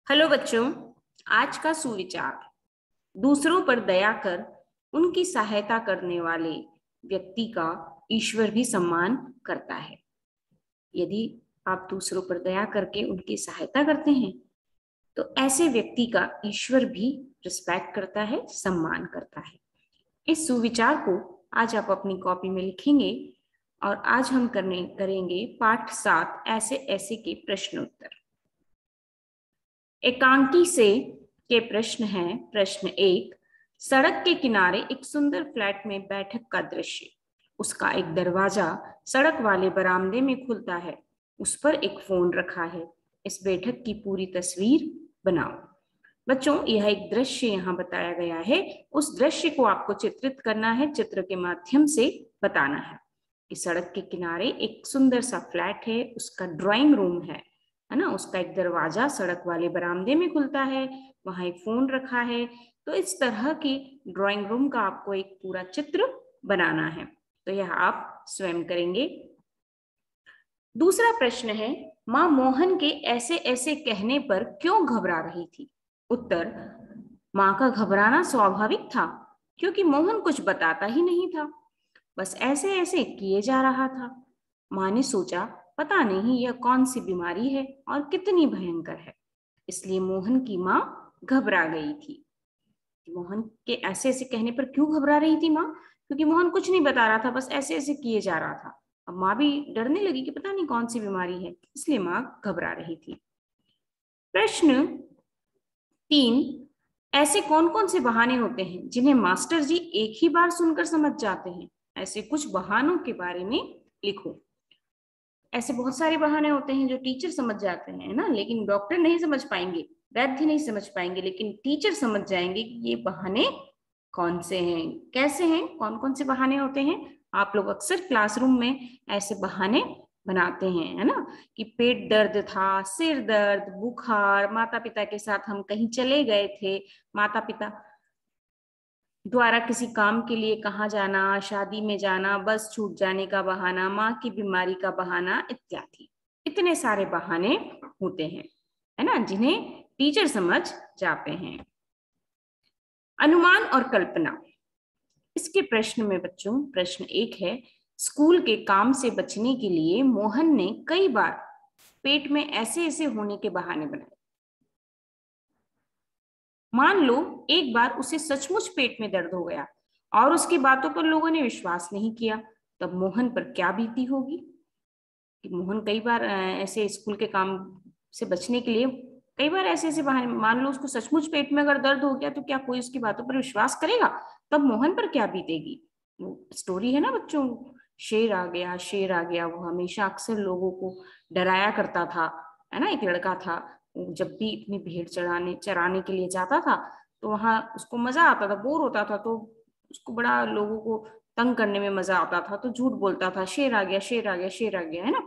Hello बच्चों। आज का सुविचार। दूसरों पर दया कर उनकी सहायता करने वाले व्यक्ति का ईश्वर भी सम्मान करता है। यदि आप दूसरों पर दया करके उनकी सहायता करते हैं तो ऐसे व्यक्ति का ईश्वर भी रिस्पेक्ट करता है, सम्मान करता है। इस सुविचार को आज आप अपनी कॉपी में लिखेंगे और आज हम करेंगे पाठ 7 ऐसे ऐसे के प्रश्न उत्तर। एकांकी से के प्रश्न हैं। प्रश्न 1, सड़क के किनारे एक सुंदर फ्लैट में बैठक का दृश्य। उसका एक दरवाजा सड़क वाले बरामदे में खुलता है। उस पर एक फोन रखा है। इस बैठक की पूरी तस्वीर बनाओ। बच्चों, यह एक दृश्य यहाँ बताया गया है। उस दृश्य को आपको चित्रित करना है, चित्र के माध्यम से बताना है कि सड़क के किनारे एक सुंदर सा फ्लैट है, उसका ड्राइंग रूम है ना। उसका एक दरवाजा सड़क वाले बरामदे में खुलता है, वहां एक फोन रखा है। तो इस तरह की ड्राइंग रूम का आपको एक पूरा चित्र बनाना है। तो यह आप स्वयं करेंगे। दूसरा प्रश्न है, मां मोहन के ऐसे ऐसे कहने पर क्यों घबरा रही थी? उत्तर, मां का घबराना स्वाभाविक था क्योंकि मोहन कुछ बताता ही नहीं था, बस ऐसे ऐसे किए जा रहा था। मां ने सोचा पता नहीं यह कौन सी बीमारी है और कितनी भयंकर है, इसलिए मोहन की मां घबरा गई थी। मोहन के ऐसे ऐसे कहने पर क्यों घबरा रही थी मां? क्योंकि मोहन कुछ नहीं बता रहा था, बस ऐसे ऐसे किए जा रहा था। अब मां भी डरने लगी कि पता नहीं कौन सी बीमारी है, इसलिए मां घबरा रही थी। प्रश्न 3, ऐसे कौन कौन से बहाने होते हैं जिन्हें मास्टर जी एक ही बार सुनकर समझ जाते हैं? ऐसे कुछ बहानों के बारे में लिखो। ऐसे बहुत सारे बहाने होते हैं जो टीचर समझ जाते हैं ना, लेकिन डॉक्टर नहीं समझ पाएंगे, वैद्य नहीं समझ पाएंगे, लेकिन टीचर समझ जाएंगे कि ये बहाने कौन से हैं, कैसे हैं, कौन कौन से बहाने होते हैं। आप लोग अक्सर क्लासरूम में ऐसे बहाने बनाते हैं, है ना, कि पेट दर्द था, सिर दर्द, बुखार, माता पिता के साथ हम कहीं चले गए थे, माता पिता द्वारा किसी काम के लिए कहाँ जाना, शादी में जाना, बस छूट जाने का बहाना, माँ की बीमारी का बहाना इत्यादि। इतने सारे बहाने होते हैं, है ना, जिन्हें टीचर समझ जाते हैं। अनुमान और कल्पना। इसके प्रश्न में बच्चों, प्रश्न 1 है, स्कूल के काम से बचने के लिए मोहन ने कई बार पेट में ऐसे ऐसे होने के बहाने बनाए। मान लो एक बार उसे सचमुच पेट में दर्द हो गया और उसकी बातों पर लोगों ने विश्वास नहीं किया, तब मोहन पर क्या बीती होगी? कि मोहन कई बार ऐसे स्कूल के काम से बचने के लिए कई बार ऐसे ऐसे बहाने, मान लो उसको सचमुच पेट में अगर दर्द हो गया तो क्या कोई उसकी बातों पर विश्वास करेगा? तब मोहन पर क्या बीतेगी? वो स्टोरी है ना बच्चों, शेर आ गया, शेर आ गया। वो हमेशा अक्सर लोगों को डराया करता था, है ना। एक लड़का था, जब भी अपनी भेड़ चराने के लिए जाता था तो वहां उसको मजा आता था, बोर होता था तो उसको बड़ा लोगों को तंग करने में मजा आता था, तो झूठ बोलता था, शेर आ गया, शेर आ गया, शेर आ गया, है ना।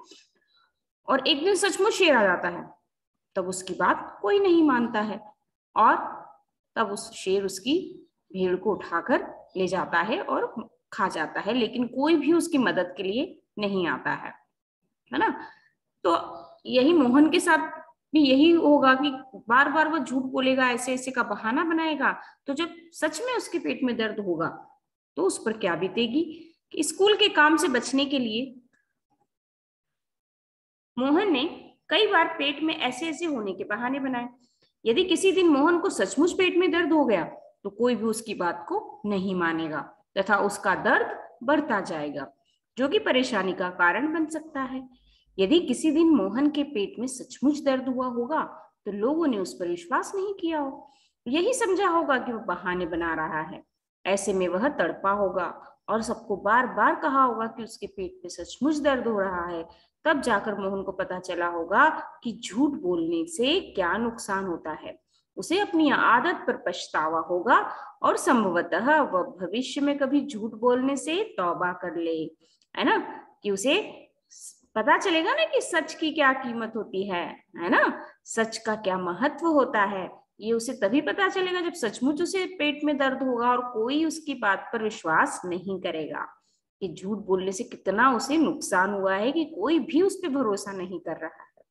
और एक दिन सचमुच शेर आ जाता है, तब उसकी बात कोई नहीं मानता है और तब उस शेर उसकी भेड़ को उठाकर ले जाता है और खा जाता है, लेकिन कोई भी उसकी मदद के लिए नहीं आता है ना। तो यही मोहन के साथ भी यही होगा कि बार बार वो झूठ बोलेगा, ऐसे ऐसे का बहाना बनाएगा, तो जब सच में उसके पेट में दर्द होगा तो उस पर क्या बीतेगी? कि स्कूल के काम से बचने के लिए मोहन ने कई बार पेट में ऐसे ऐसे होने के बहाने बनाए। यदि किसी दिन मोहन को सचमुच पेट में दर्द हो गया तो कोई भी उसकी बात को नहीं मानेगा तथा उसका दर्द बढ़ता जाएगा, जो कि परेशानी का कारण बन सकता है। यदि किसी दिन मोहन के पेट में सचमुच दर्द हुआ होगा तो लोगों ने उस पर विश्वास नहीं किया हो, यही समझा होगा कि वो बहाने बना रहा है। ऐसे में वह तड़पा होगा और सबको बार बार कहा होगा कि उसके पेट में सचमुच दर्द हो रहा है। तब जाकर मोहन को पता चला होगा कि झूठ बोलने से क्या नुकसान होता है। उसे अपनी आदत पर पछतावा होगा और संभवतः वह भविष्य में कभी झूठ बोलने से तौबा कर ले, है ना। कि उसे पता चलेगा ना कि सच की क्या कीमत होती है ना, सच का क्या महत्व होता है। ये उसे तभी पता चलेगा जब सचमुच उसे पेट में दर्द होगा और कोई उसकी बात पर विश्वास नहीं करेगा कि झूठ बोलने से कितना उसे नुकसान हुआ है, कि कोई भी उस पर भरोसा नहीं कर रहा है।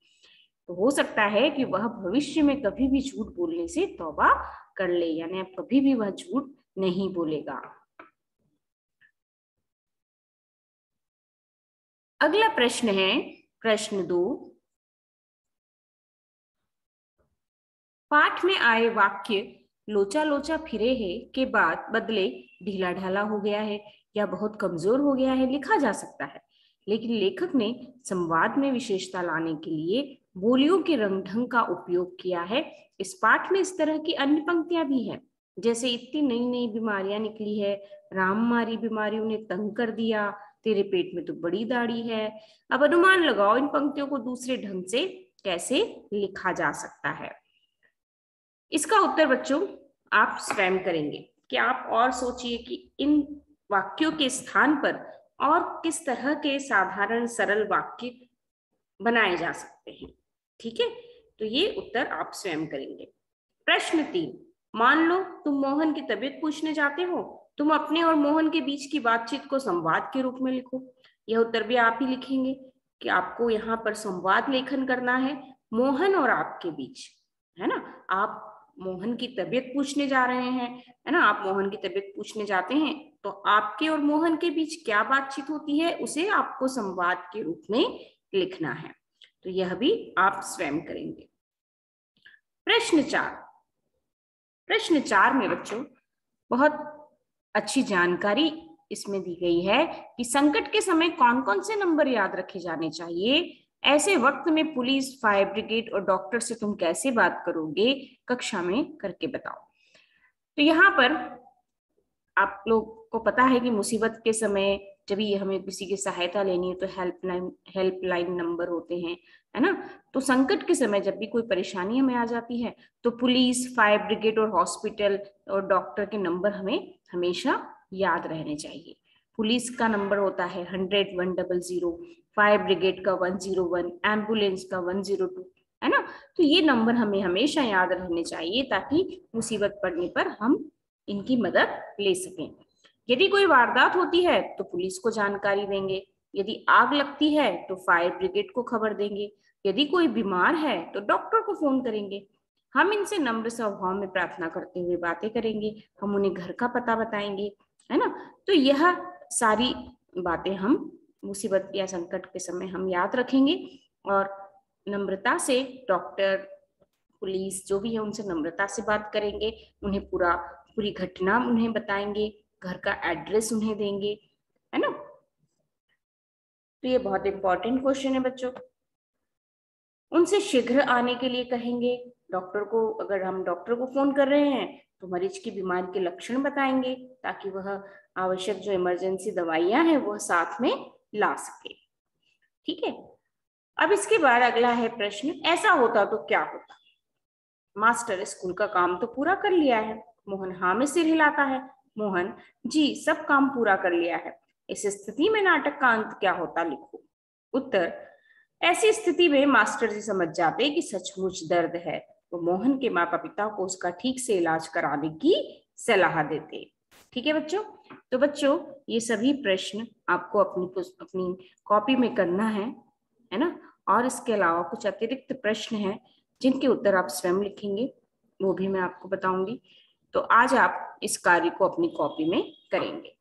तो हो सकता है कि वह भविष्य में कभी भी झूठ बोलने से तौबा कर ले, यानी अब कभी भी वह झूठ नहीं बोलेगा। अगला प्रश्न है प्रश्न 2। पाठ में आए वाक्य लोचा लोचा फिरे है के बाद बदले ढीला ढाला हो गया है या बहुत कमजोर हो गया है लिखा जा सकता है, लेकिन लेखक ने संवाद में विशेषता लाने के लिए बोलियों के रंग ढंग का उपयोग किया है। इस पाठ में इस तरह की अन्य पंक्तियां भी हैं, जैसे इतनी नई नई बीमारियां निकली है, राममारी बीमारियों ने तंग कर दिया, तेरे पेट में तो बड़ी दाढ़ी है। अब अनुमान लगाओ इन पंक्तियों को दूसरे ढंग से कैसे लिखा जा सकता है। इसका उत्तर बच्चों आप स्वयं करेंगे कि आप और सोचिए कि इन वाक्यों के स्थान पर और किस तरह के साधारण सरल वाक्य बनाए जा सकते हैं। ठीक है, तो ये उत्तर आप स्वयं करेंगे। प्रश्न 3, मान लो तुम मोहन की तबीयत पूछने जाते हो, तुम अपने और मोहन के बीच की बातचीत को संवाद के रूप में लिखो। यह उत्तर भी आप ही लिखेंगे कि आपको यहाँ पर संवाद लेखन करना है मोहन और आपके बीच, है ना। आप मोहन की तबीयत पूछने जा रहे हैं, है ना, आप मोहन की तबीयत पूछने जाते हैं, तो आपके और मोहन के बीच क्या बातचीत होती है उसे आपको संवाद के रूप में लिखना है। तो यह भी आप स्वयं करेंगे। प्रश्न 4, प्रश्न 4 में बच्चों बहुत अच्छी जानकारी इसमें दी गई है कि संकट के समय कौन कौन से नंबर याद रखे जाने चाहिए। ऐसे वक्त में पुलिस, फायर ब्रिगेड और डॉक्टर से तुम कैसे बात करोगे, कक्षा में करके बताओ। तो यहाँ पर आप लोग को पता है कि मुसीबत के समय जब भी हमें किसी की सहायता लेनी है तो हेल्पलाइन नंबर होते हैं, है ना। तो संकट के समय जब भी कोई परेशानी हमें आ जाती है तो पुलिस, फायर ब्रिगेड और हॉस्पिटल और डॉक्टर के नंबर हमें हमेशा याद रहने चाहिए। पुलिस का नंबर होता है 100-100, फायर ब्रिगेड का 101, एम्बुलेंस का 102, है ना। तो ये नंबर हमें हमेशा याद रहने चाहिए ताकि मुसीबत पड़ने पर हम इनकी मदद ले सकें। यदि कोई वारदात होती है तो पुलिस को जानकारी देंगे, यदि आग लगती है तो फायर ब्रिगेड को खबर देंगे, यदि कोई बीमार है तो डॉक्टर को फोन करेंगे। हम इनसे नम्र स्वभाव में प्रार्थना करते हुए बातें करेंगे, हम उन्हें घर का पता बताएंगे, है ना। तो यह सारी बातें हम मुसीबत या संकट के समय हम याद रखेंगे और नम्रता से डॉक्टर, पुलिस जो भी है उनसे नम्रता से बात करेंगे, उन्हें पूरी घटना उन्हें बताएंगे, घर का एड्रेस उन्हें देंगे, है ना। तो ये बहुत इंपॉर्टेंट क्वेश्चन है बच्चों। उनसे शीघ्र आने के लिए कहेंगे, डॉक्टर को, अगर हम डॉक्टर को फोन कर रहे हैं तो मरीज की बीमारी के लक्षण बताएंगे ताकि वह आवश्यक जो इमरजेंसी दवाइयां हैं वह साथ में ला सके। ठीक है, अब इसके बाद अगला है प्रश्न, ऐसा होता तो क्या होता। मास्टर, स्कूल का काम तो पूरा कर लिया है। मोहन हाँ में सिर हिलाता है। मोहन, जी सब काम पूरा कर लिया है। इस स्थिति में नाटक का अंत क्या होता, लिखो। उत्तर, ऐसी स्थिति में मास्टर जी समझ जाते कि सचमुच दर्द है, वो मोहन के माता पिता को उसका ठीक से इलाज कराने की सलाह देते। ठीक है बच्चों, तो बच्चों ये सभी प्रश्न आपको अपनी कॉपी में करना है ना। और इसके अलावा कुछ अतिरिक्त प्रश्न हैं जिनके उत्तर आप स्वयं लिखेंगे, वो भी मैं आपको बताऊंगी। तो आज आप इस कार्य को अपनी कॉपी में करेंगे।